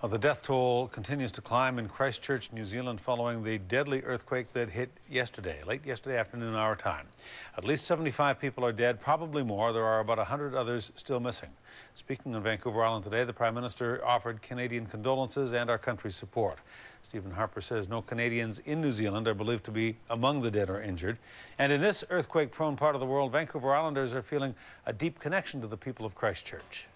Well, the death toll continues to climb in Christchurch, New Zealand, following the deadly earthquake that hit late yesterday afternoon our time. At least 75 people are dead, probably more. There are about 100 others still missing. Speaking on Vancouver Island today, the Prime Minister offered Canadian condolences and our country's support. Stephen Harper says no Canadians in New Zealand are believed to be among the dead or injured. And in this earthquake-prone part of the world, Vancouver Islanders are feeling a deep connection to the people of Christchurch.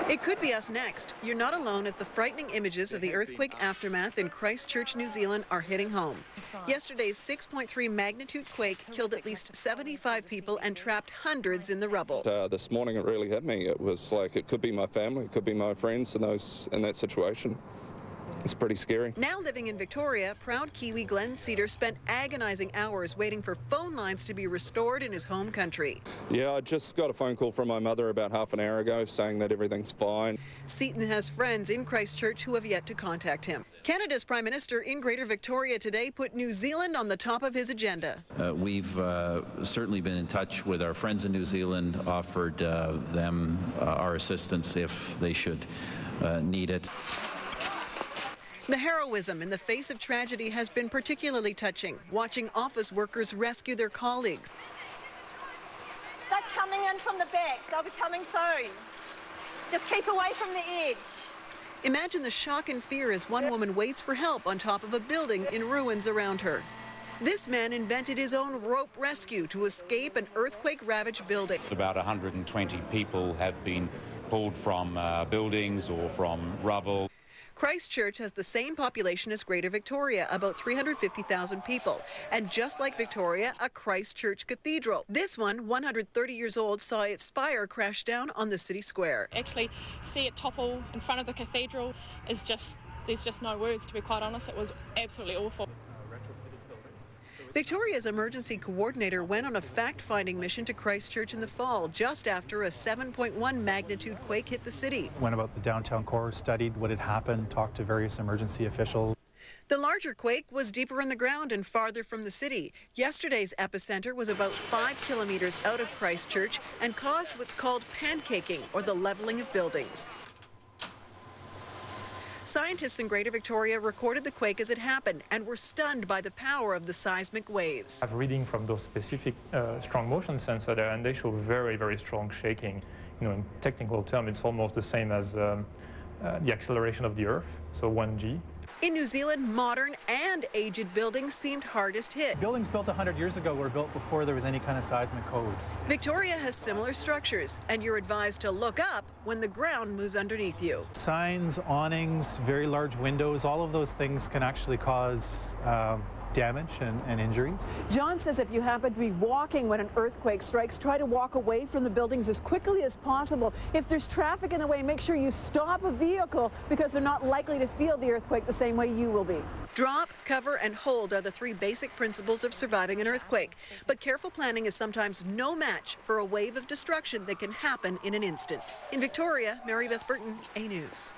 It could be us next. You're not alone if the frightening images of the earthquake aftermath in Christchurch, New Zealand are hitting home. Yesterday's 6.3 magnitude quake killed at least 75 people and trapped hundreds in the rubble. This morning it really hit me. It was like it could be my family, it could be my friends in that situation. It's pretty scary. Now living in Victoria, proud Kiwi Glenn Cedar spent agonizing hours waiting for phone lines to be restored in his home country. Yeah, I just got a phone call from my mother about half an hour ago saying that everything's fine. Seton has friends in Christchurch who have yet to contact him. Canada's Prime Minister in Greater Victoria today put New Zealand on the top of his agenda. We've certainly been in touch with our friends in New Zealand, offered them our assistance if they should need it. The heroism in the face of tragedy has been particularly touching, watching office workers rescue their colleagues. They're coming in from the back. They'll be coming soon. Just keep away from the edge. Imagine the shock and fear as one woman waits for help on top of a building in ruins around her. This man invented his own rope rescue to escape an earthquake-ravaged building. About 120 people have been pulled from buildings or from rubble. Christchurch has the same population as Greater Victoria, about 350,000 people. And just like Victoria, a Christchurch cathedral. This one, 130 years old, saw its spire crash down on the city square. Actually, see it topple in front of the cathedral is there's just no words, to be quite honest. It was absolutely awful. Victoria's emergency coordinator went on a fact-finding mission to Christchurch in the fall, just after a 7.1 magnitude quake hit the city. Went about the downtown core, studied what had happened, talked to various emergency officials. The larger quake was deeper in the ground and farther from the city. Yesterday's epicenter was about 5 kilometers out of Christchurch and caused what's called pancaking, or the leveling of buildings. Scientists in Greater Victoria recorded the quake as it happened and were stunned by the power of the seismic waves. I have reading from those specific strong motion sensors there, and they show very, very strong shaking. You know, in technical terms, it's almost the same as the acceleration of the Earth, so 1G. In New Zealand, modern and aged buildings seemed hardest hit. Buildings built 100 years ago were built before there was any kind of seismic code. Victoria has similar structures, and you're advised to look up when the ground moves underneath you. Signs, awnings, very large windows, all of those things can actually cause damage and injuries. John says if you happen to be walking when an earthquake strikes, try to walk away from the buildings as quickly as possible. If there's traffic in the way, make sure you stop a vehicle because they're not likely to feel the earthquake the same way you will be. Drop, cover, and hold are the three basic principles of surviving an earthquake. But careful planning is sometimes no match for a wave of destruction that can happen in an instant. In Victoria, Mary Beth Burton, A News.